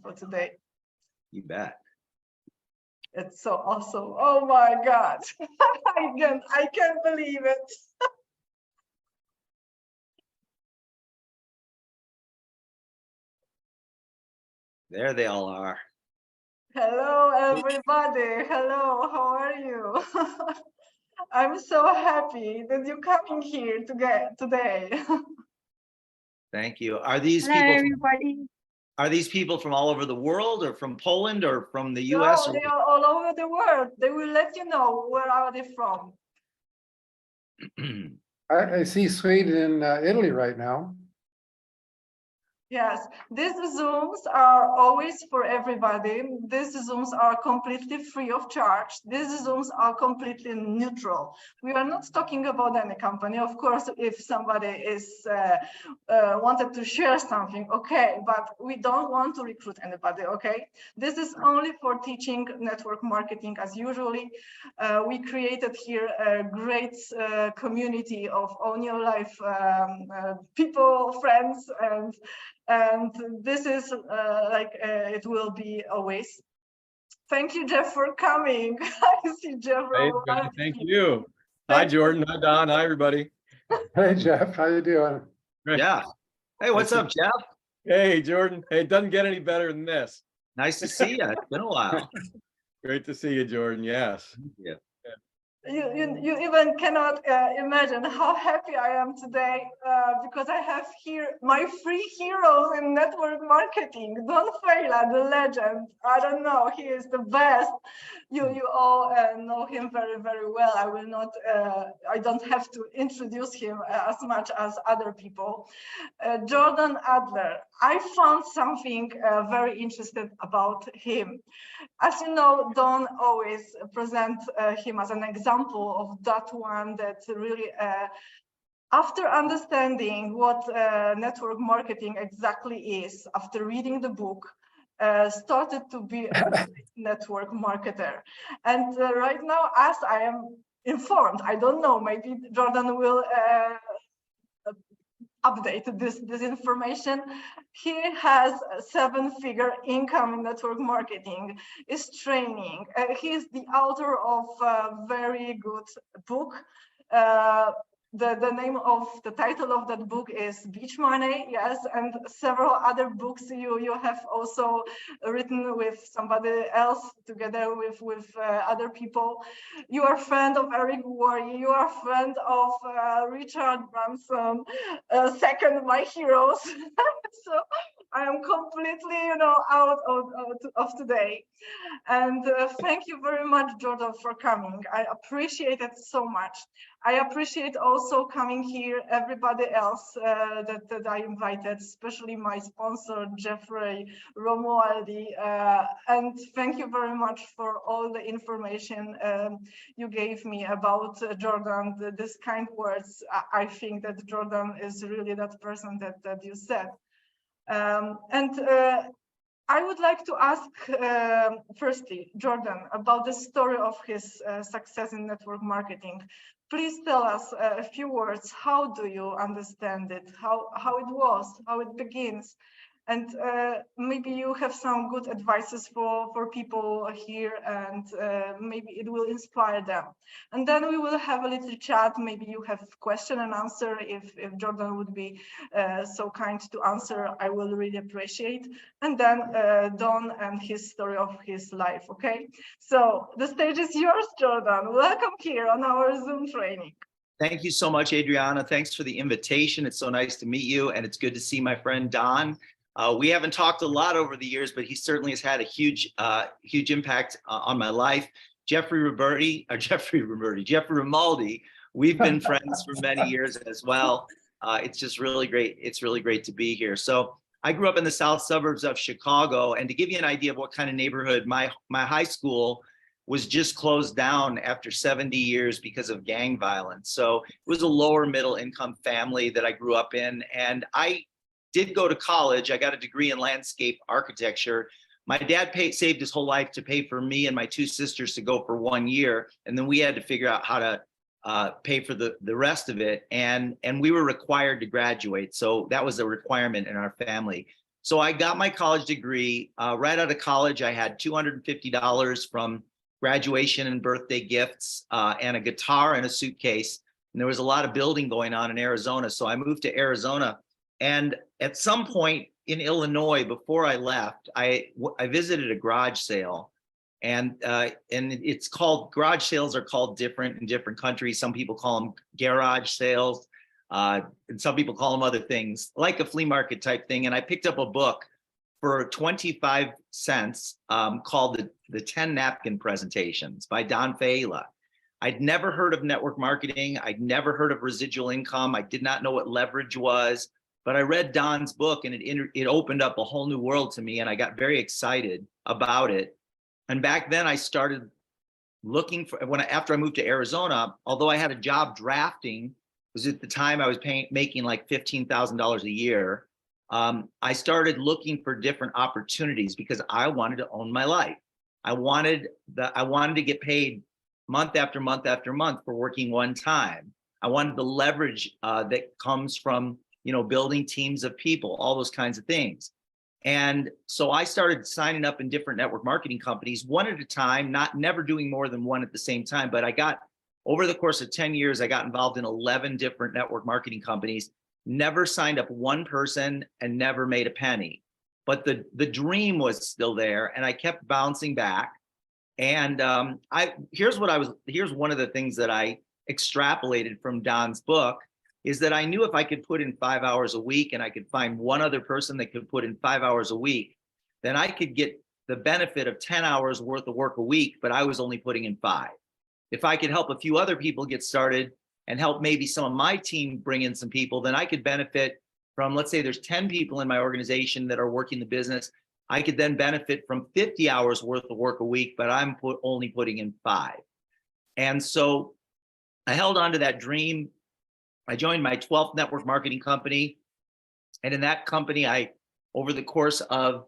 for today. You bet. It's so awesome. Oh my God. I can't believe it. There they all are. Hello, everybody. Hello, how are you? I'm so happy that you're coming here today. Thank you. Are these Hello, people? everybody. Are these people from all over the world, or from Poland, or from the No, U.S.? they are all over the world. They will let you know where are they from. I see Sweden and Italy right now. Yes, these Zooms are always for everybody. These Zooms are completely free of charge. These Zooms are completely neutral. We are not talking about any company. Of course, if somebody is wanted to share something, okay, but we don't want to recruit anybody, okay? This is only for teaching network marketing as usually. We created here a great community of Own Your Life people, friends, and this is it will be always. Thank you, Jeff, for coming. I see Jeff. Hey, thank you. Hi, Jordan. Hi, Don. Hi, everybody. Hey, Jeff, how you doing? Yeah. Hey, what's up, Jeff? Hey, Jordan. Hey, it doesn't get any better than this. Nice to see you. It's been a while. Great to see you, Jordan. Yes. Yeah. You even cannot imagine how happy I am today because I have here my three heroes in network marketing. Don Fela, the legend. I don't know, he is the best. You all know him very, very well. I will not, I don't have to introduce him as much as other people. Jordan Adler, I found something very interesting about him. As you know, Don always presents him as an example of that one that really, after understanding what network marketing exactly is, after reading the book, started to be a network marketer. And right now, as I am informed, I don't know, maybe Jordan will update this information. He has a 7-figure income in network marketing, is training. He's the author of a very good book. The name of the title of that book is Beach Money, yes, and several other books you have also written with somebody else together with other people. You are a friend of Eric Worre, you are a friend of Richard Branson, second my heroes. So I am completely, out of today. And thank you very much, Jordan, for coming. I appreciate it so much. I appreciate also coming here, everybody else that I invited, especially my sponsor, Jeffrey Romualdi. And thank you very much for all the information you gave me about Jordan, this kind words. I think that Jordan is really that person that you said. I would like to ask, firstly, Jordan, about the story of his success in network marketing. Please tell us a few words. How do you understand it? How it was, how it begins? And maybe you have some good advices for people here, and maybe it will inspire them. And then we will have a little chat. Maybe you have question and answer. If Jordan would be so kind to answer, I will really appreciate. And then Don and his story of his life, okay? So the stage is yours, Jordan. Welcome here on our Zoom training. Thank you so much, Adriana. Thanks for the invitation. It's so nice to meet you, and it's good to see my friend Don. We haven't talked a lot over the years, but he certainly has had a huge impact on my life. Jeffrey Romaldi, we've been friends for many years as well. It's just really great. It's really great to be here. So I grew up in the south suburbs of Chicago, and to give you an idea of what kind of neighborhood, my high school was just closed down after 70 years because of gang violence. So it was a lower middle income family that I grew up in, and I did go to college. I got a degree in landscape architecture. My dad saved his whole life to pay for me and my 2 sisters to go for 1 year. And then we had to figure out how to pay for the rest of it. And we were required to graduate. So that was a requirement in our family. So I got my college degree. Right out of college, I had $250 from graduation and birthday gifts, and a guitar and a suitcase. And there was a lot of building going on in Arizona. So I moved to Arizona. And at some point in Illinois, before I left, I visited a garage sale. And it's called, garage sales are called different in different countries. Some people call them garage sales. And some people call them other things, like a flea market type thing. And I picked up a book for 25 cents called the 10 Napkin Presentations by Don Failla. I'd never heard of network marketing. I'd never heard of residual income. I did not know what leverage was, but I read Don's book and it opened up a whole new world to me. And I got very excited about it. And back then I started looking for, after I moved to Arizona, although I had a job drafting, because at the time I was making like $15,000 a year. I started looking for different opportunities because I wanted to own my life. I wanted to get paid month after month after month for working one time. I wanted the leverage that comes from, building teams of people, all those kinds of things. And so I started signing up in different network marketing companies, one at a time, never doing more than one at the same time. But over the course of 10 years, I got involved in 11 different network marketing companies, never signed up one person and never made a penny. But the dream was still there and I kept bouncing back. And here's one of the things that I extrapolated from Don's book is that I knew if I could put in 5 hours a week and I could find one other person that could put in 5 hours a week, then I could get the benefit of 10 hours worth of work a week, but I was only putting in 5. If I could help a few other people get started and help maybe some of my team bring in some people, then I could benefit from, let's say there's 10 people in my organization that are working the business. I could then benefit from 50 hours worth of work a week, but I'm only putting in 5. And so I held on to that dream. I joined my 12th network marketing company. And in that company, over the course of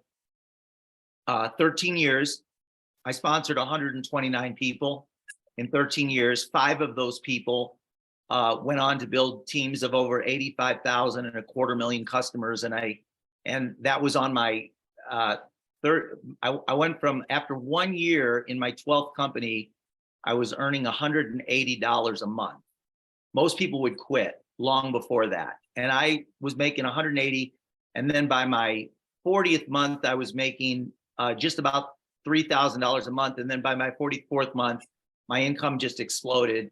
13 years, I sponsored 129 people. In 13 years, 5 of those people went on to build teams of over 85,000 and 250,000 customers. And that was on my third. I went from, after 1 year in my 12th company, I was earning $180 a month. Most people would quit long before that. And I was making 180. And then by my 40th month, I was making just about $3,000 a month. And then by my 44th month, my income just exploded.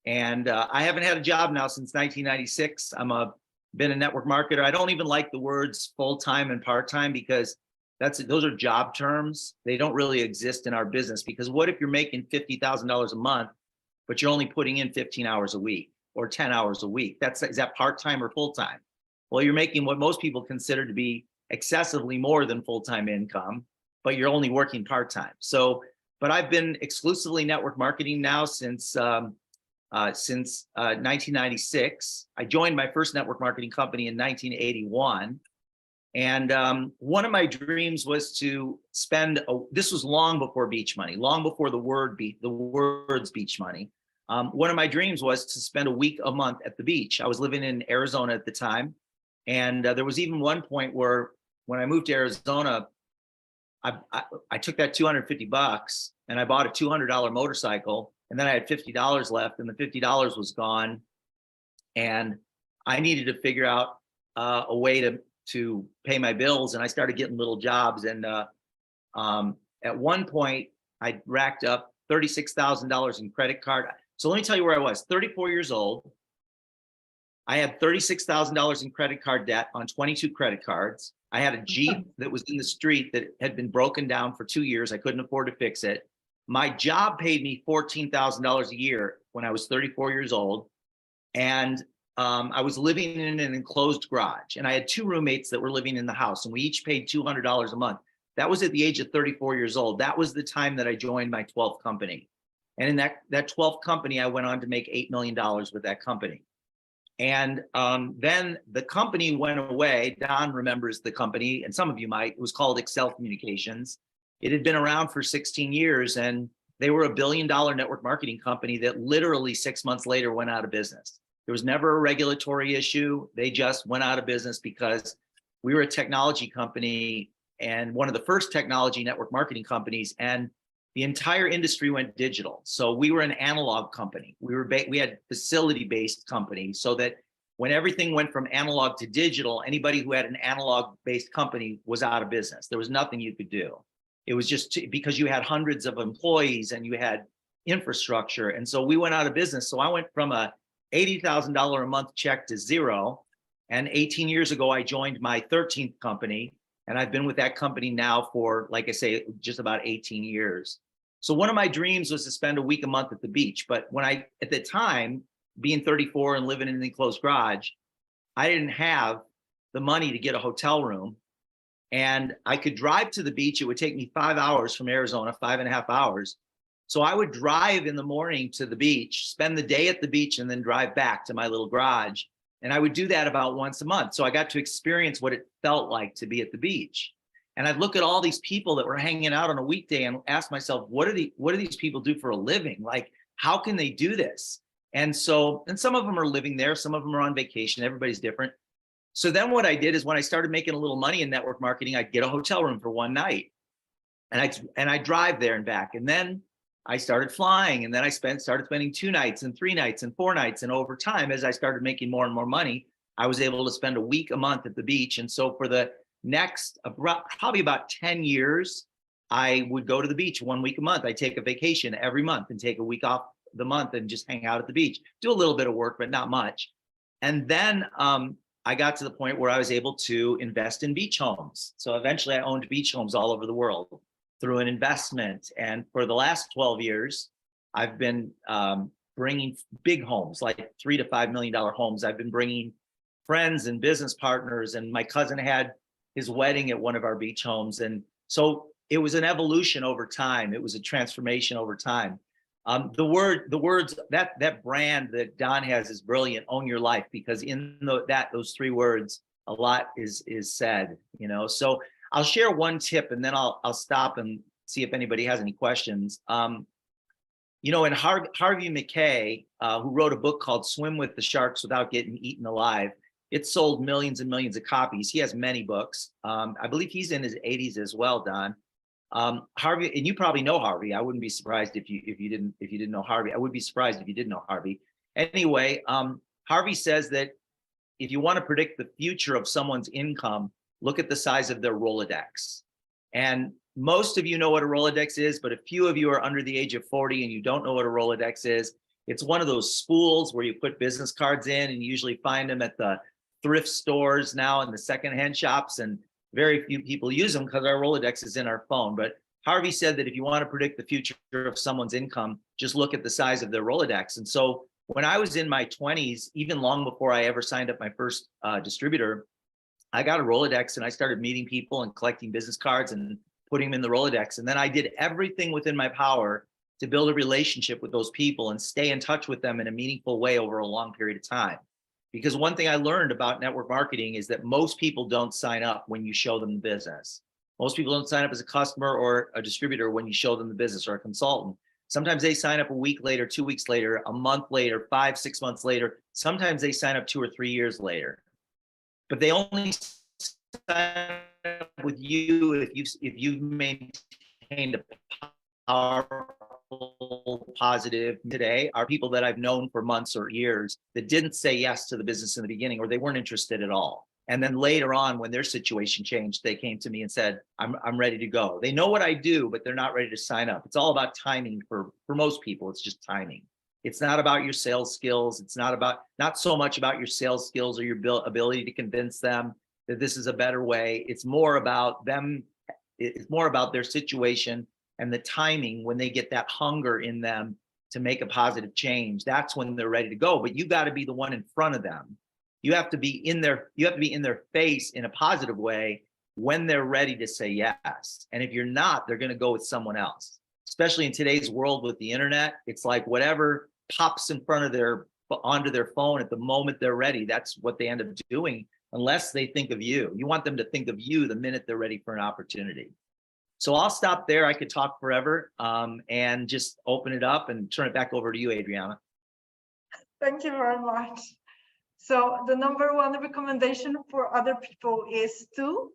And I haven't had a job now since 1996. Been a network marketer. I don't even like the words full-time and part-time because those are job terms. They don't really exist in our business, because what if you're making $50,000 a month, but you're only putting in 15 hours a week or 10 hours a week? Is that part-time or full-time? Well, you're making what most people consider to be excessively more than full-time income, but you're only working part-time. But I've been exclusively network marketing now since 1996. I joined my first network marketing company in 1981. And one of my dreams was to this was long before beach money, long before the words beach money. One of my dreams was to spend a week a month at the beach. I was living in Arizona at the time. And there was even one point where when I moved to Arizona, I took that $250 and I bought a $200 motorcycle, and then I had $50 left and the $50 was gone. And I needed to figure out a way to pay my bills. And I started getting little jobs. And at one point I racked up $36,000 in credit card. So let me tell you where I was. 34 years old. I had $36,000 in credit card debt on 22 credit cards. I had a Jeep that was in the street that had been broken down for 2 years. I couldn't afford to fix it. My job paid me $14,000 a year when I was 34 years old. And I was living in an enclosed garage. And I had 2 roommates that were living in the house, and we each paid $200 a month. That was at the age of 34 years old. That was the time that I joined my 12th company. And in that 12th company, I went on to make $8 million with that company. And then the company went away. Don remembers the company, and some of you might. It was called Excel Communications. It had been around for 16 years, and they were $1 billion network marketing company that literally 6 months later went out of business. There was never a regulatory issue. They just went out of business because we were a technology company and one of the first technology network marketing companies, and the entire industry went digital. So we were an analog company. We had facility-based company, so that when everything went from analog to digital, anybody who had an analog-based company was out of business. There was nothing you could do. It was just because you had hundreds of employees and you had infrastructure. And so we went out of business. So I went from a $80,000 a month check to zero. And 18 years ago, I joined my 13th company. And I've been with that company now for, like I say, just about 18 years. So one of my dreams was to spend a week a month at the beach. But at the time, being 34 and living in an enclosed garage, I didn't have the money to get a hotel room. And I could drive to the beach. It would take me 5 hours from Arizona, 5.5 hours. So I would drive in the morning to the beach, spend the day at the beach, and then drive back to my little garage. And I would do that about once a month. So I got to experience what it felt like to be at the beach. And I'd look at all these people that were hanging out on a weekday and ask myself, what do these people do for a living? Like, how can they do this? And some of them are living there, some of them are on vacation, everybody's different. So then what I did is when I started making a little money in network marketing, I'd get a hotel room for one night and I'd drive there and back. And then I started flying, and then I started spending 2 nights and 3 nights and 4 nights. And over time, as I started making more and more money, I was able to spend a week a month at the beach. And so for the next probably about 10 years, I would go to the beach 1 week a month. I take a vacation every month and take a week off the month and just hang out at the beach, do a little bit of work, but not much. And then I got to the point where I was able to invest in beach homes. So eventually I owned beach homes all over the world through an investment. And for the last 12 years, I've been bringing big homes, like $3 to $5 million homes. I've been bringing friends and business partners, and my cousin had his wedding at one of our beach homes. And so it was an evolution over time. It was a transformation over time. The words, that brand that Don has is brilliant, own your life, because in those 3 words, a lot is said, you know. So I'll share one tip and then I'll stop and see if anybody has any questions. You know, and Harvey McKay, who wrote a book called Swim with the Sharks Without Getting Eaten Alive, it sold millions and millions of copies. He has many books. I believe he's in his 80s as well, Don. Harvey, and you probably know Harvey. I wouldn't be surprised if you didn't know Harvey. I would be surprised if you didn't know Harvey. Anyway, Harvey says that if you want to predict the future of someone's income, look at the size of their Rolodex. And most of you know what a Rolodex is, but a few of you are under the age of 40 and you don't know what a Rolodex is. It's one of those spools where you put business cards in, and you usually find them at the thrift stores now and the secondhand shops, and very few people use them because our Rolodex is in our phone. But Harvey said that if you want to predict the future of someone's income, just look at the size of their Rolodex. And so when I was in my 20s, even long before I ever signed up my first distributor, I got a Rolodex and I started meeting people and collecting business cards and putting them in the Rolodex. And then I did everything within my power to build a relationship with those people and stay in touch with them in a meaningful way over a long period of time. Because one thing I learned about network marketing is that most people don't sign up when you show them the business. Most people don't sign up as a customer or a distributor when you show them the business, or a consultant. Sometimes they sign up a week later, 2 weeks later, a month later, 5, 6 months later. Sometimes they sign up 2 or 3 years later. But they only sign up with you if you've maintained a powerful, positive. Today are people that I've known for months or years that didn't say yes to the business in the beginning, or they weren't interested at all. And then later on, when their situation changed, they came to me and said, I'm ready to go. They know what I do, but they're not ready to sign up. It's all about timing for most people. It's just timing. It's not about your sales skills. It's not so much about your sales skills or your ability to convince them that this is a better way. It's more about them. It's more about their situation and the timing when they get that hunger in them to make a positive change. That's when they're ready to go. But you got to be the one in front of them. You have to be in their face in a positive way when they're ready to say yes. And if you're not, they're going to go with someone else. Especially in today's world with the internet, it's like whatever pops in front of onto their phone at the moment they're ready, that's what they end up doing, unless they think of you. You want them to think of you the minute they're ready for an opportunity. So I'll stop there. I could talk forever and just open it up and turn it back over to you, Adriana. Thank you very much. So the number one recommendation for other people is to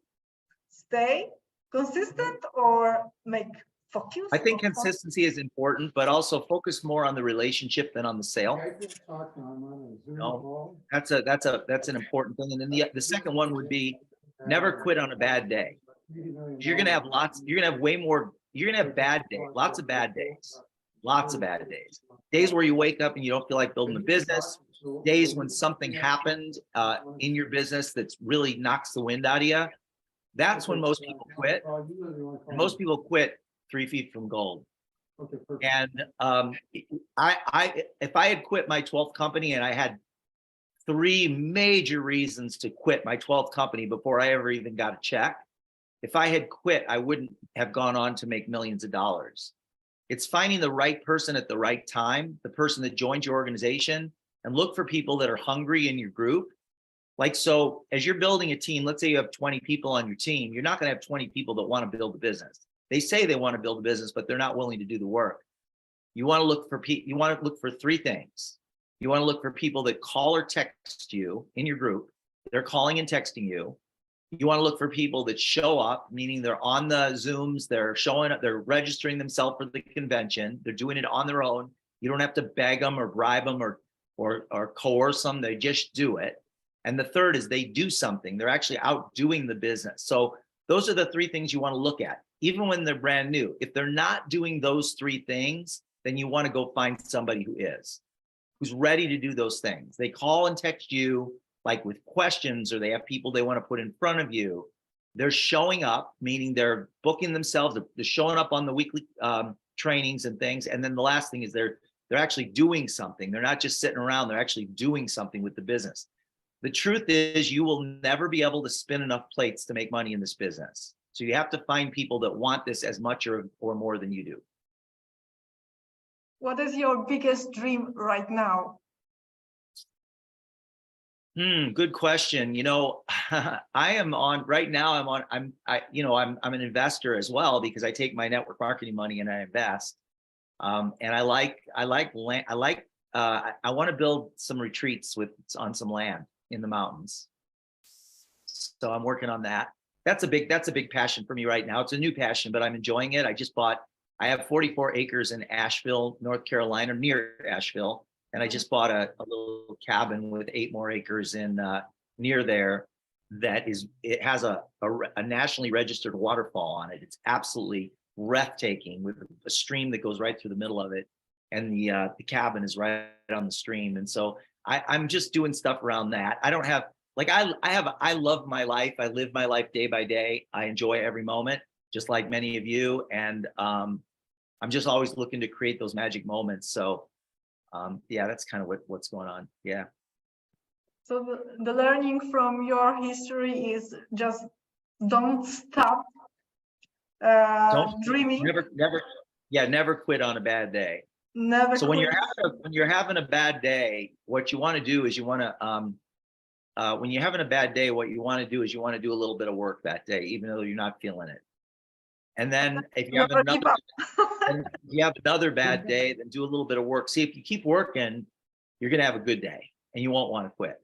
stay consistent or make focus. I think consistency is important, but also focus more on the relationship than on the sale. No, that's an important thing. And then the second one would be never quit on a bad day. You're gonna have bad days, lots of bad days, days where you wake up and you don't feel like building a business, days when something happened in your business that's really knocks the wind out of you. That's when most people quit. Most people quit 3 feet from gold. And if I had quit my 12th company and I had 3 major reasons to quit my 12th company before I ever even got a check, if I had quit, I wouldn't have gone on to make millions of dollars. It's finding the right person at the right time, the person that joins your organization, and look for people that are hungry in your group. Like, so as you're building a team, let's say you have 20 people on your team, you're not going to have 20 people that want to build a business. They say they want to build a business, but they're not willing to do the work. You want to look for 3 things. You want to look for people that call or text you in your group. They're calling and texting you. You want to look for people that show up, meaning they're on the Zooms, they're showing up, they're registering themselves for the convention. They're doing it on their own. You don't have to beg them or bribe them or coerce them. They just do it. And the third is they do something. They're actually out doing the business. So those are the 3 things you want to look at, even when they're brand new. If they're not doing those 3 things, then you want to go find somebody who is, who's ready to do those things. They call and text you like with questions, or they have people they want to put in front of you. They're showing up, meaning they're booking themselves, they're showing up on the weekly trainings and things. And then the last thing is they're actually doing something. They're not just sitting around, they're actually doing something with the business. The truth is you will never be able to spin enough plates to make money in this business. So you have to find people that want this as much or more than you do. What is your biggest dream right now? Good question. You know, I'm an investor as well, because I take my network marketing money and I invest. And I want to build some retreats on some land in the mountains. So I'm working on that. That's a big passion for me right now. It's a new passion, but I'm enjoying it. I have 44 acres in Asheville, North Carolina, near Asheville. And I just bought a little cabin with 8 more acres in near there. It has a nationally registered waterfall on it. It's absolutely breathtaking, with a stream that goes right through the middle of it. And the cabin is right on the stream. And so I'm just doing stuff around that. I don't have, like, I love my life. I live my life day by day. I enjoy every moment, just like many of you. And I'm just always looking to create those magic moments. So yeah, that's kind of what's going on. Yeah. So the learning from your history is just don't stop dreaming. Never quit on a bad day. Never. So quit. when you're having a bad day, what you want to do is when you're having a bad day, what you want to do is you want to do a little bit of work that day, even though you're not feeling it. And then if you have another bad day, then do a little bit of work. See, if you keep working, you're going to have a good day and you won't want to quit.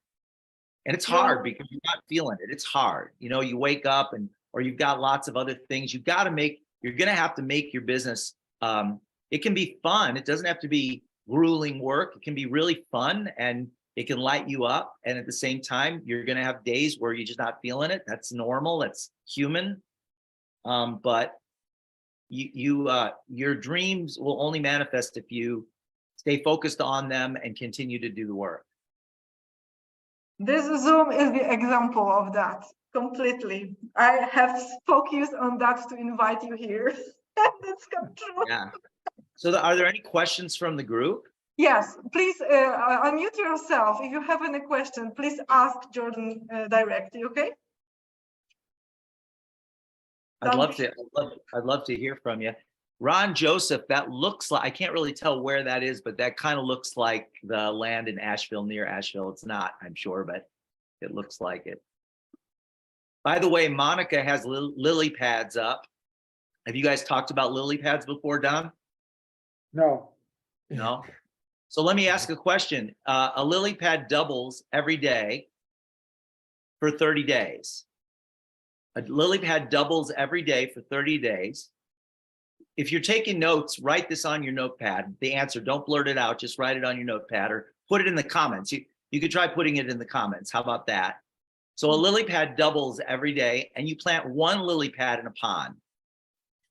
And it's hard because you're not feeling it. It's hard. You know, you wake up or you've got lots of other things you're going to have to make your business. It can be fun. It doesn't have to be grueling work. It can be really fun and it can light you up. And at the same time, you're going to have days where you're just not feeling it. That's normal. That's human. But your dreams will only manifest if you stay focused on them and continue to do the work. This Zoom is the example of that completely. I have focused on that to invite you here. That's come true. Yeah. So are there any questions from the group? Yes, please unmute yourself. If you have any question, please ask Jordan directly, okay? I'd love to hear from you. Ron Joseph, that looks like, I can't really tell where that is, but that kind of looks like the land in Asheville, near Asheville. It's not, I'm sure, but it looks like it. By the way, Monica has lily pads up. Have you guys talked about lily pads before, Don? No. No? So let me ask a question. A lily pad doubles every day for 30 days. A lily pad doubles every day for 30 days. If you're taking notes, write this on your notepad. The answer, don't blurt it out, just write it on your notepad or put it in the comments. You could try putting it in the comments. How about that? So a lily pad doubles every day, and you plant one lily pad in a pond,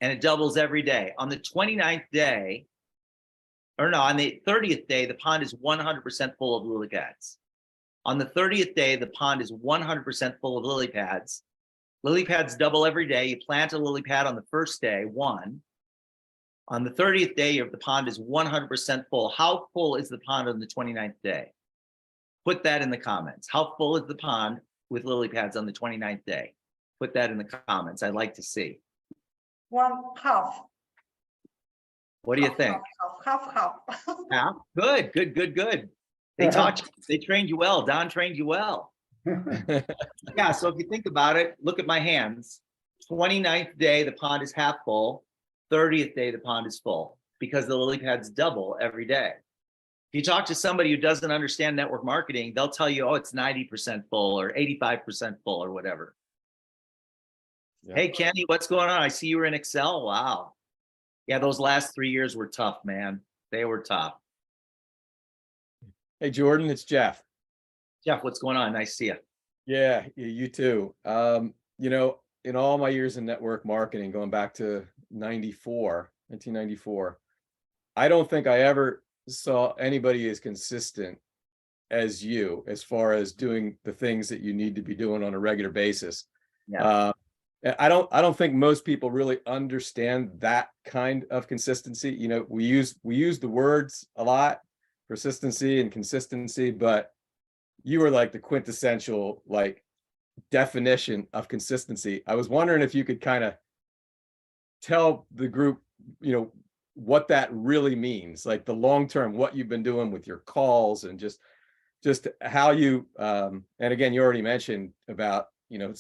and it doubles every day. On the 29th day, or no, on the 30th day, the pond is 100% full of lily pads. On the 30th day, the pond is 100% full of lily pads. Lily pads double every day. You plant a lily pad on the first day, one. On the 30th day, the pond is 100% full. How full is the pond on the 29th day? Put that in the comments. How full is the pond with lily pads on the 29th day? Put that in the comments. I'd like to see. 1/2. What do you think? Half. Half? Good. They taught you, they trained you well. Don trained you well. Yeah, so if you think about it, look at my hands. 29th day, the pond is half full. 30th day, the pond is full because the lily pads double every day. If you talk to somebody who doesn't understand network marketing, they'll tell you, oh, it's 90% full or 85% full or whatever. Yeah. Hey, Kenny, what's going on? I see you were in Excel. Wow. Yeah, those last 3 years were tough, man. They were tough. Hey, Jordan, it's Jeff. Jeff, what's going on? Nice to see you. Yeah, you too. You know, in all my years in network marketing, going back to 1994, I don't think I ever saw anybody as consistent as you, as far as doing the things that you need to be doing on a regular basis. Yeah. I don't think most people really understand that kind of consistency. You know, we use the words a lot, persistency and consistency, but you were like the quintessential like definition of consistency. I was wondering if you could kind of tell the group, you know, what that really means, like the long term, what you've been doing with your calls and just how you and again, you already mentioned about, you know,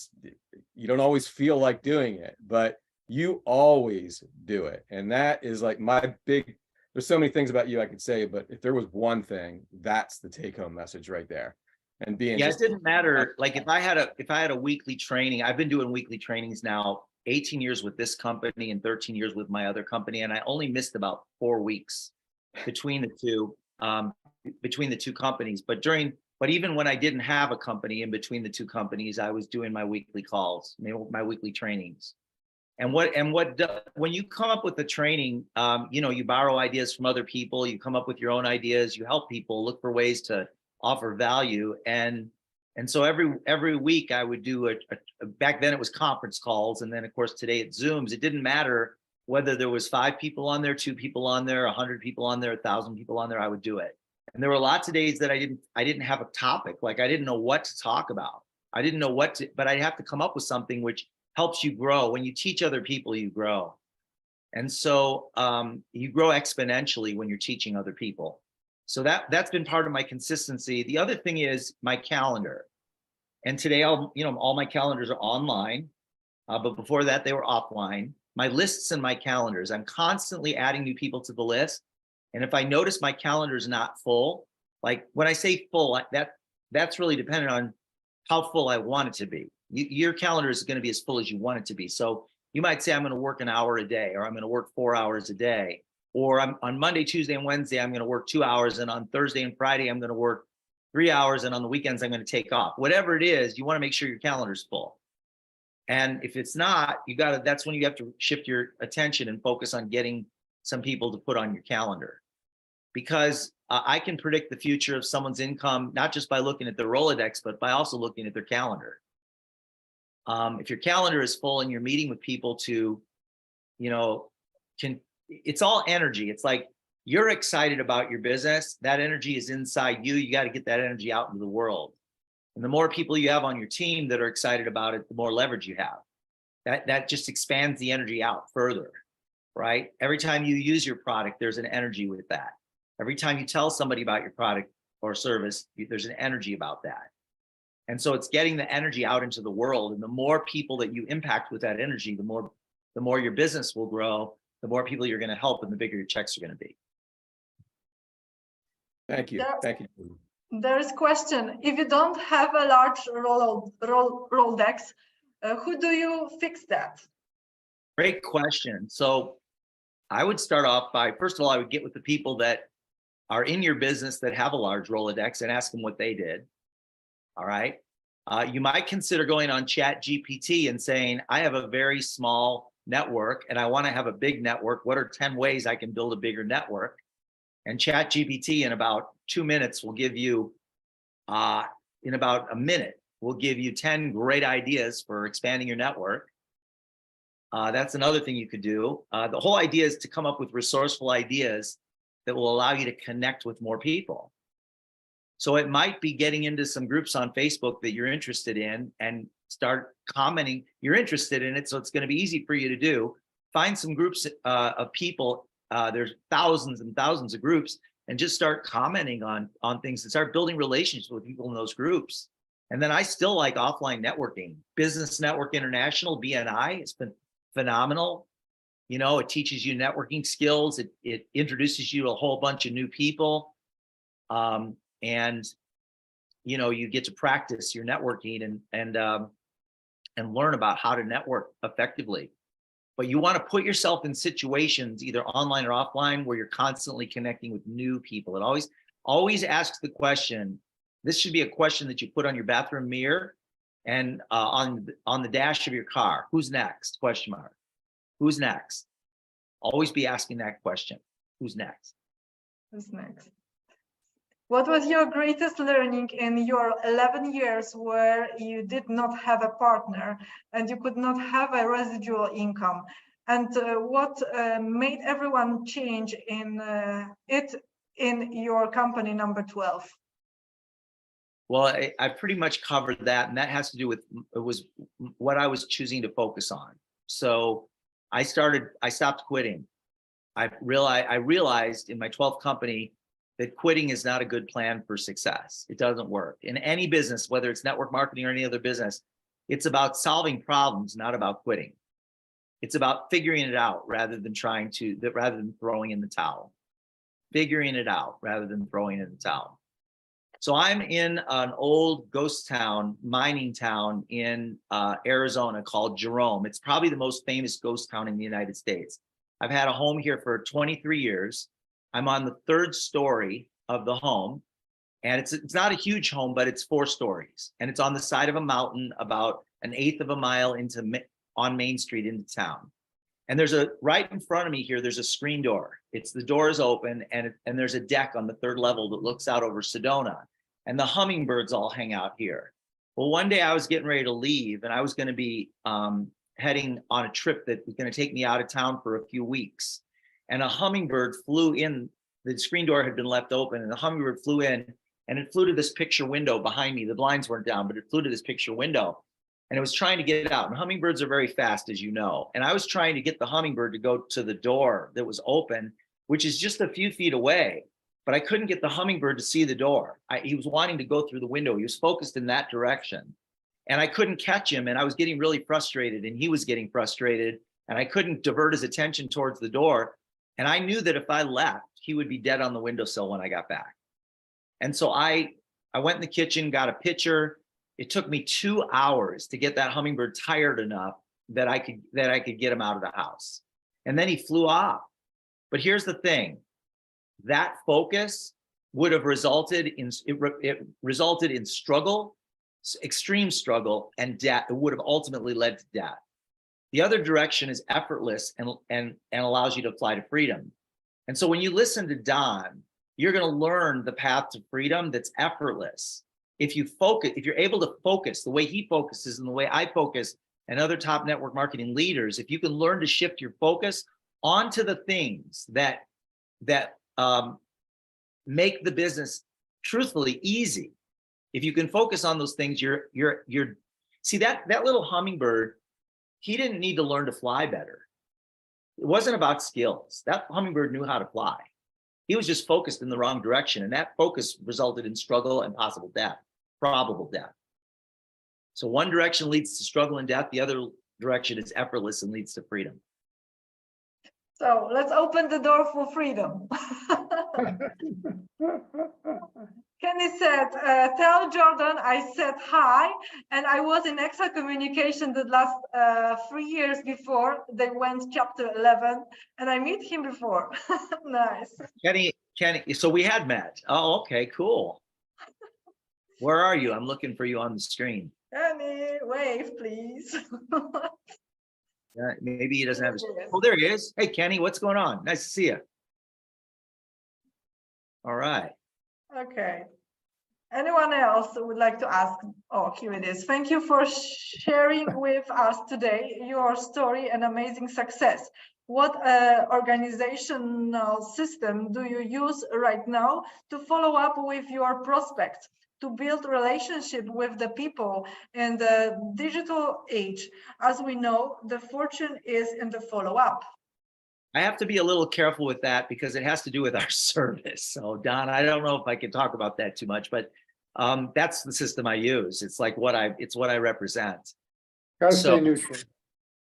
you don't always feel like doing it, but you always do it. And that is like my big, there's so many things about you I could say, but if there was one thing, that's the take home message right there. And being, yeah, it didn't matter. Like if I had a weekly training, I've been doing weekly trainings now 18 years with this company and 13 years with my other company. And I only missed about 4 weeks between the two companies. But even when I didn't have a company in between the two companies, I was doing my weekly calls, my weekly trainings. And when you come up with the training, you know, you borrow ideas from other people, you come up with your own ideas, you help people look for ways to offer value. And so every week I would do back then it was conference calls. And then of course today it's Zooms. It didn't matter whether there was 5 people on there, 2 people on there, 100 people on there, 1,000 people on there, I would do it. And there were lots of days that I didn't have a topic. Like I didn't know what to talk about. I didn't know but I'd have to come up with something which helps you grow. When you teach other people, you grow. And so you grow exponentially when you're teaching other people. So that's been part of my consistency. The other thing is my calendar. And today, all my calendars are online, but before that, they were offline. My lists and my calendars, I'm constantly adding new people to the list. And if I notice my calendar is not full, like when I say full, that's really dependent on how full I want it to be. Your calendar is going to be as full as you want it to be. So you might say, I'm going to work an hour a day, or I'm going to work 4 hours a day, or I'm on Monday, Tuesday, and Wednesday, I'm going to work 2 hours. And on Thursday and Friday, I'm going to work 3 hours. And on the weekends, I'm going to take off. Whatever it is, you want to make sure your calendar is full. And if it's not, that's when you have to shift your attention and focus on getting some people to put on your calendar. Because I can predict the future of someone's income, not just by looking at their Rolodex, but by also looking at their calendar. If your calendar is full and you're meeting with people to, it's all energy. It's like you're excited about your business. That energy is inside you. You got to get that energy out into the world. And the more people you have on your team that are excited about it, the more leverage you have. That just expands the energy out further, right? Every time you use your product, there's an energy with that. Every time you tell somebody about your product or service, there's an energy about that. And so it's getting the energy out into the world. And the more people that you impact with that energy, the more your business will grow, the more people you're going to help, and the bigger your checks are going to be. Thank you. There- Thank you. There is question, if you don't have a large Rolodex, who do you fix that? Great question. So I would start off by, first of all, I would get with the people that are in your business that have a large Rolodex and ask them what they did. All right. You might consider going on ChatGPT and saying, I have a very small network and I want to have a big network. What are 10 ways I can build a bigger network? And ChatGPT in about 2 minutes will give you, in about a minute, will give you 10 great ideas for expanding your network. That's another thing you could do. The whole idea is to come up with resourceful ideas that will allow you to connect with more people. So it might be getting into some groups on Facebook that you're interested in and start commenting. You're interested in it, so it's going to be easy for you to do. Find some groups of people. There's thousands and thousands of groups, and just start commenting on things and start building relationships with people in those groups. And then I still like offline networking. Business Network International, BNI, it's been phenomenal. You know, it teaches you networking skills. It introduces you to a whole bunch of new people. And, you know, you get to practice your networking and learn about how to network effectively. But you want to put yourself in situations, either online or offline, where you're constantly connecting with new people. And always ask the question. This should be a question that you put on your bathroom mirror and on the dash of your car. Who's next? Question mark. Who's next? Always be asking that question. Who's next? Who's next? What was your greatest learning in your 11 years where you did not have a partner and you could not have a residual income? And what made everyone change in your company number 12? Well, I pretty much covered that, and that has to do with what I was choosing to focus on. So I stopped quitting. I realized in my 12th company that quitting is not a good plan for success. It doesn't work. In any business, whether it's network marketing or any other business, it's about solving problems, not about quitting. It's about figuring it out rather than throwing in the towel. Figuring it out rather than throwing in the towel. So I'm in an old ghost town, mining town in Arizona called Jerome. It's probably the most famous ghost town in the United States. I've had a home here for 23 years. I'm on the 3rd story of the home, and it's not a huge home, but it's 4 stories, and it's on the side of a mountain about 1/8 of a mile on Main Street into town. And there's right in front of me here, there's a screen door. The door is open, and there's a deck on the 3rd level that looks out over Sedona, and the hummingbirds all hang out here. Well, one day I was getting ready to leave, and I was going to be heading on a trip that was going to take me out of town for a few weeks. And a hummingbird flew in. The screen door had been left open, and the hummingbird flew in, and it flew to this picture window behind me. The blinds weren't down, but it flew to this picture window, and it was trying to get out. And hummingbirds are very fast, as you know. And I was trying to get the hummingbird to go to the door that was open, which is just a few feet away, but I couldn't get the hummingbird to see the door. He was wanting to go through the window. He was focused in that direction, and I couldn't catch him, and I was getting really frustrated, and he was getting frustrated, and I couldn't divert his attention towards the door. And I knew that if I left, he would be dead on the windowsill when I got back. And so I went in the kitchen, got a pitcher. It took me 2 hours to get that hummingbird tired enough that I could get him out of the house. And then he flew off. But here's the thing. That focus would have resulted in struggle, extreme struggle, and death. It would have ultimately led to death. The other direction is effortless and allows you to fly to freedom. And so when you listen to Don, you're going to learn the path to freedom that's effortless. If you're able to focus the way he focuses and the way I focus and other top network marketing leaders, if you can learn to shift your focus onto the things that make the business truthfully easy. If you can focus on those things, you're see that little hummingbird, he didn't need to learn to fly better. It wasn't about skills. That hummingbird knew how to fly. He was just focused in the wrong direction, and that focus resulted in struggle and possible death, probable death. So one direction leads to struggle and death. The other direction is effortless and leads to freedom. So let's open the door for freedom. Kenny said, tell Jordan I said hi, and I was in extra communication the last 3 years before they went chapter 11, and I meet him before. Nice. Kenny, so we had met. Oh, okay, cool. Where are you? I'm looking for you on the screen. Kenny, wave, please. Yeah, maybe he doesn't have his. Oh, there he is. Hey, Kenny, what's going on? Nice to see you. All right. Okay. Anyone else would like to ask? Oh, here it is. Thank you for sharing with us today your story and amazing success. What organizational system do you use right now to follow up with your prospects, to build relationship with the people in the digital age? As we know, the fortune is in the follow-up. I have to be a little careful with that because it has to do with our service. So Don, I don't know if I can talk about that too much, but that's the system I use. It's like it's what I represent. Gotta stay neutral.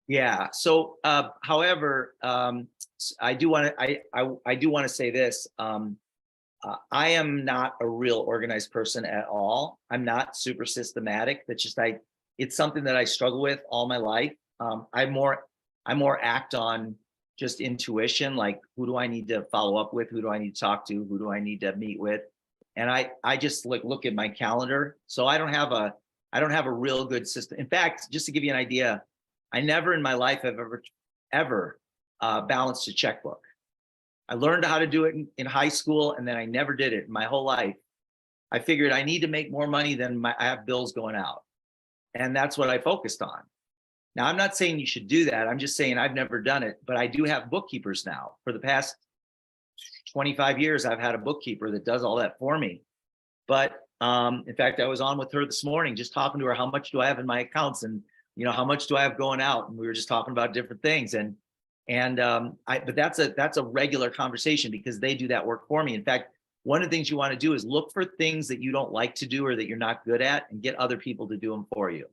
Yeah. So, however, I do want to say this. I am not a real organized person at all. I'm not super systematic. That's just it's something that I struggle with all my life. I more act on just intuition, like who do I need to follow up with, who do I need to talk to, who do I need to meet with, and I just look at my calendar. So I don't have a real good system. In fact, just to give you an idea, I never in my life have ever balanced a checkbook. I learned how to do it in high school, and then I never did it in my whole life. I figured I need to make more money than I have bills going out, and that's what I focused on. Now, I'm not saying you should do that. I'm just saying I've never done it, but I do have bookkeepers now. For the past 25 years, I've had a bookkeeper that does all that for me. But in fact, I was on with her this morning, just talking to her, how much do I have in my accounts, and how much do I have going out? And we were just talking about different things. But that's a regular conversation because they do that work for me. In fact, one of the things you want to do is look for things that you don't like to do or that you're not good at, and get other people to do them for you.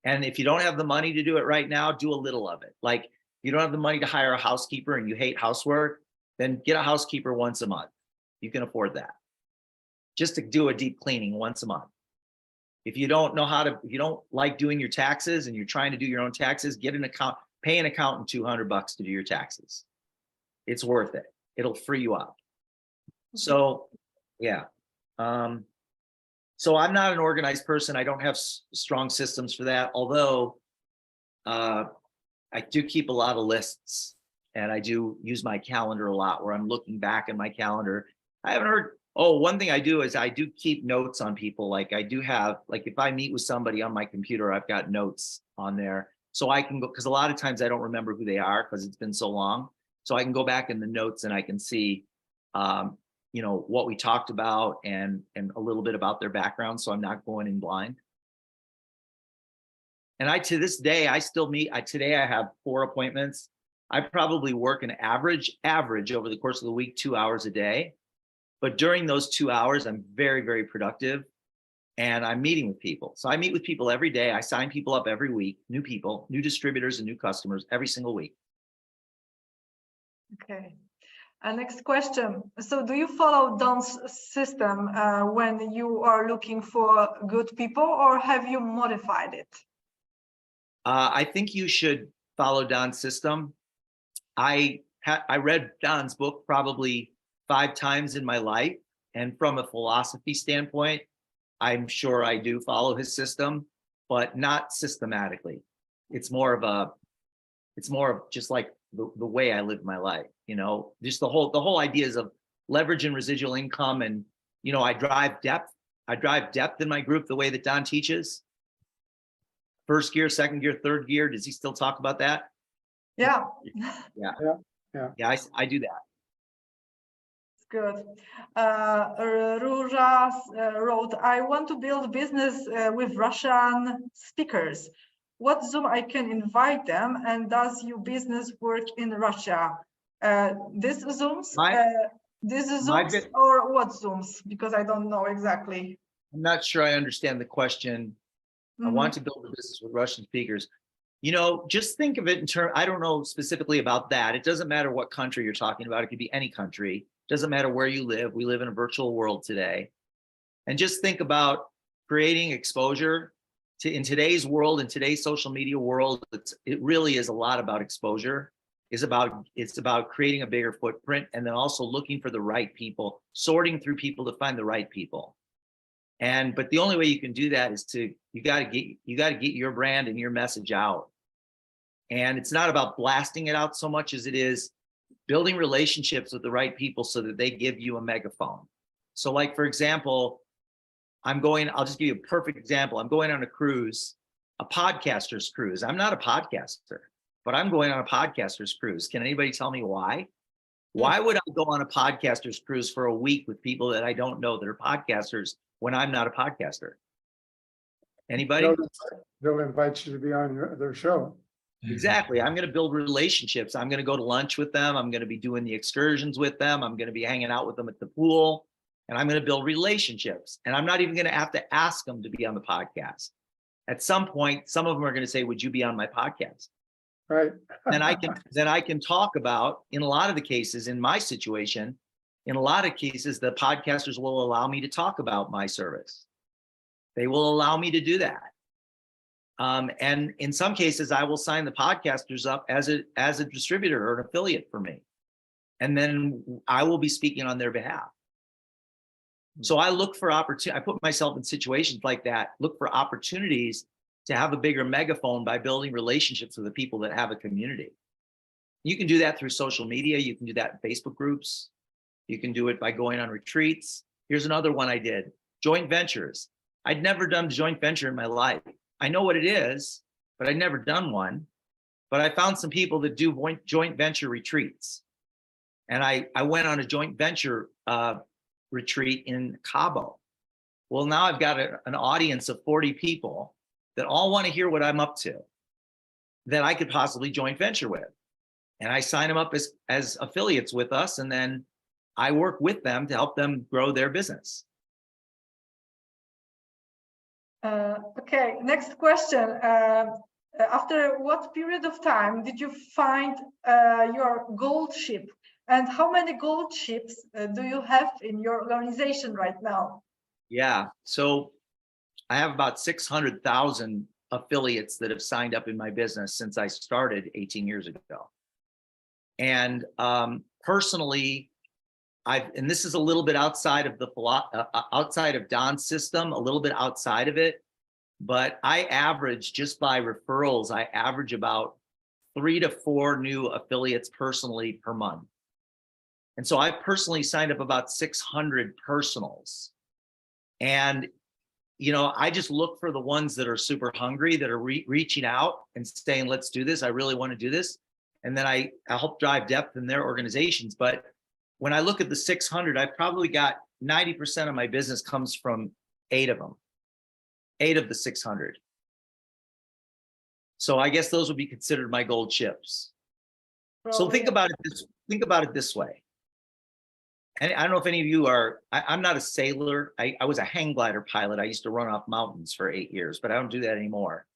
And if you don't have the money to do it right now, do a little of it. Like, you don't have the money to hire a housekeeper and you hate housework, then get a housekeeper once a month. You can afford that. Just to do a deep cleaning once a month. If you don't know how to, if you don't like doing your taxes and you're trying to do your own taxes, get an account, pay an accountant $200 to do your taxes. It's worth it. It'll free you up. So, yeah. So I'm not an organized person. I don't have strong systems for that. Although I do keep a lot of lists, and I do use my calendar a lot where I'm looking back at my calendar. I haven't heard. Oh, one thing I do is I do keep notes on people. Like I do have, like if I meet with somebody on my computer, I've got notes on there. So I can go, because a lot of times I don't remember who they are because it's been so long. So I can go back in the notes and I can see, what we talked about and a little bit about their background. So I'm not going in blind. And to this day, I still meet. Today I have 4 appointments. I probably work an average over the course of the week, 2 hours a day. But during those 2 hours, I'm very, very productive, and I'm meeting with people. So I meet with people every day. I sign people up every week, new people, new distributors and new customers every single week. Okay. Next question. So do you follow Don's system when you are looking for good people, or have you modified it? I think you should follow Don's system. I read Don's book probably 5 times in my life. And from a philosophy standpoint, I'm sure I do follow his system, but not systematically. It's more of just like the way I live my life, just the whole ideas of leverage and residual income. And, I drive depth in my group the way that Don teaches. First gear, second gear, third gear. Does he still talk about that? Yeah. Yeah, I do that. Good. Ruja wrote, I want to build business with Russian speakers. What Zoom I can invite them, and does your business work in Russia? These Zooms? Or what Zooms? Because I don't know exactly. I'm not sure I understand the question. I want to build a business with Russian speakers. Just think of it in terms, I don't know specifically about that. It doesn't matter what country you're talking about. It could be any country. Doesn't matter where you live. We live in a virtual world today. And just think about creating exposure in today's world, in today's social media world. It really is a lot about exposure. It's about creating a bigger footprint, and then also looking for the right people, sorting through people to find the right people. But the only way you can do that is you got to get your brand and your message out. And it's not about blasting it out so much as it is building relationships with the right people so that they give you a megaphone. So like, for example, I'll just give you a perfect example. I'm going on a cruise, a podcaster's cruise. I'm not a podcaster, but I'm going on a podcaster's cruise. Can anybody tell me why? Why would I go on a podcaster's cruise for a week with people that I don't know that are podcasters when I'm not a podcaster? Anybody? They'll invite you to be on their show. Exactly. I'm going to build relationships. I'm going to go to lunch with them. I'm going to be doing the excursions with them. I'm going to be hanging out with them at the pool, and I'm going to build relationships. And I'm not even going to have to ask them to be on the podcast. At some point, some of them are going to say, would you be on my podcast? Right. Then I can talk about, in a lot of the cases, in my situation, in a lot of cases, the podcasters will allow me to talk about my service. They will allow me to do that. And in some cases, I will sign the podcasters up as a distributor or an affiliate for me. And then I will be speaking on their behalf. So I look for opportunity. I put myself in situations like that, look for opportunities to have a bigger megaphone by building relationships with the people that have a community. You can do that through social media. You can do that in Facebook groups. You can do it by going on retreats. Here's another one I did, joint ventures. I'd never done a joint venture in my life. I know what it is, but I'd never done one. But I found some people that do joint venture retreats. And I went on a joint venture retreat in Cabo. Well, now I've got an audience of 40 people that all want to hear what I'm up to, that I could possibly joint venture with. And I sign them up as affiliates with us, and then I work with them to help them grow their business. Okay, next question. After what period of time did you find your gold ship? And how many gold ships do you have in your organization right now? Yeah, so I have about 600,000 affiliates that have signed up in my business since I started 18 years ago. And personally, and this is a little bit outside of outside of Don's system, a little bit outside of it, but I average, just by referrals, I average about 3 to 4 new affiliates personally per month. And so I personally signed up about 600 personals. And, I just look for the ones that are super hungry, that are reaching out and saying, let's do this. I really want to do this. And then I help drive depth in their organizations. But when I look at the 600, I probably got 90% of my business comes from 8 of them, 8 of the 600. So I guess those would be considered my gold chips. So think about it this way. And I don't know if any of you are, I'm not a sailor. I was a hang glider pilot. I used to run off mountains for 8 years, but I don't do that anymore.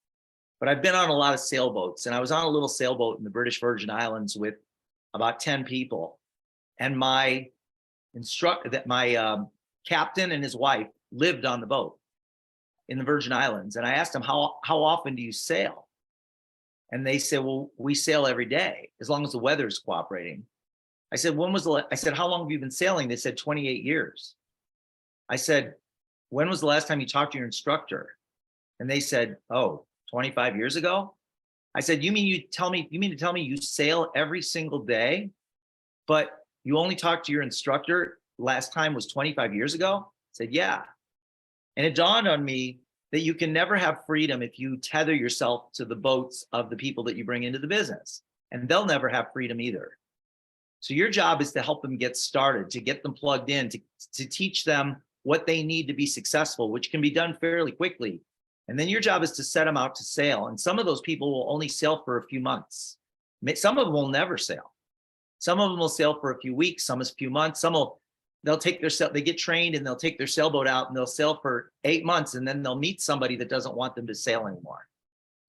But I've been on a lot of sailboats, and I was on a little sailboat in the British Virgin Islands with about 10 people. And my captain and his wife lived on the boat in the Virgin Islands. And I asked them, how often do you sail? And they said, well, we sail every day, as long as the weather's cooperating. I said, I said, how long have you been sailing? They said, 28 years. I said, when was the last time you talked to your instructor? And they said, oh, 25 years ago? I said, you mean to tell me you sail every single day, but you only talked to your instructor last time was 25 years ago? I said, yeah. And it dawned on me that you can never have freedom if you tether yourself to the boats of the people that you bring into the business, and they'll never have freedom either. So your job is to help them get started, to get them plugged in, to teach them what they need to be successful, which can be done fairly quickly. And then your job is to set them out to sail. And some of those people will only sail for a few months. Some of them will never sail. Some of them will sail for a few weeks, some is a few months. They get trained and they'll take their sailboat out and they'll sail for 8 months, and then they'll meet somebody that doesn't want them to sail anymore.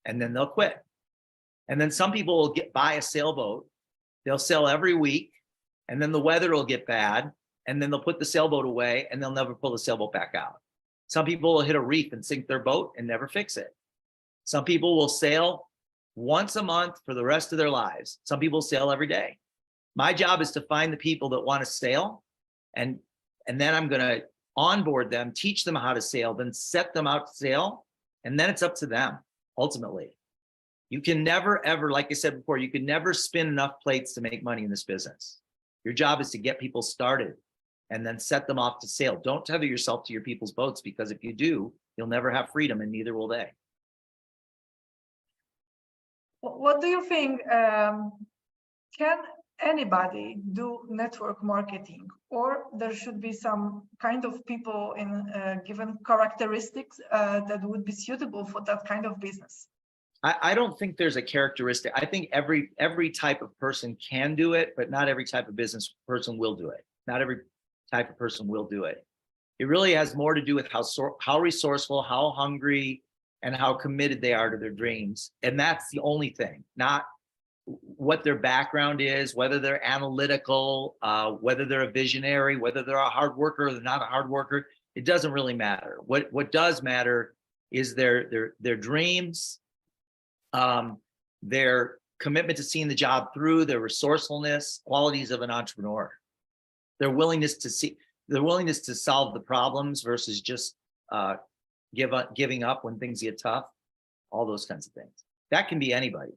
And then they'll quit. And then some people will buy a sailboat. They'll sail every week, and then the weather will get bad, and then they'll put the sailboat away and they'll never pull the sailboat back out. Some people will hit a reef and sink their boat and never fix it. Some people will sail once a month for the rest of their lives. Some people sail every day. My job is to find the people that want to sail, and then I'm going to onboard them, teach them how to sail, then set them out to sail, and then it's up to them ultimately. You can never, ever, like I said before, you can never spin enough plates to make money in this business. Your job is to get people started and then set them off to sail. Don't tether yourself to your people's boats, because if you do, you'll never have freedom, and neither will they. What do you think? Can anybody do network marketing, or there should be some kind of people in given characteristics that would be suitable for that kind of business? I don't think there's a characteristic. I think every type of person can do it, but not every type of business person will do it. Not every type of person will do it. It really has more to do with how resourceful, how hungry, and how committed they are to their dreams. And that's the only thing, not what their background is, whether they're analytical, whether they're a visionary, whether they're a hard worker or they're not a hard worker. It doesn't really matter. What does matter is their dreams, their commitment to seeing the job through, their resourcefulness, qualities of an entrepreneur, their willingness to solve the problems versus just giving up when things get tough, all those kinds of things. That can be anybody.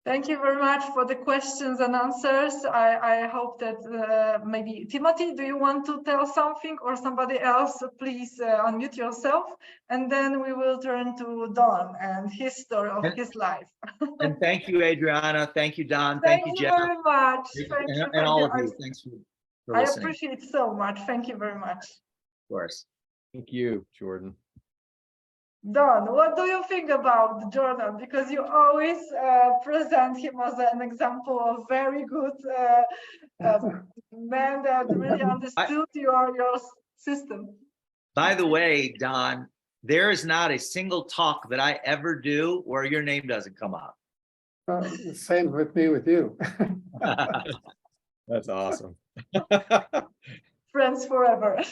Thank you very much for the questions and answers. I hope that maybe Timothy, do you want to tell something, or somebody else? Please unmute yourself, and then we will turn to Don and his story of his life. And thank you, Adriana. Thank you, Don. Thank you, you Jeff. very much. And all of you. Thanks for I listening. appreciate it so much. Thank you very much. Of course. Thank you, Jordan. Don, what do you think about Jordan? Because you always present him as an example of very good man that really understood your system. By the way, Don, there is not a single talk that I ever do where your name doesn't come up. Same with me with you. That's awesome. Friends forever.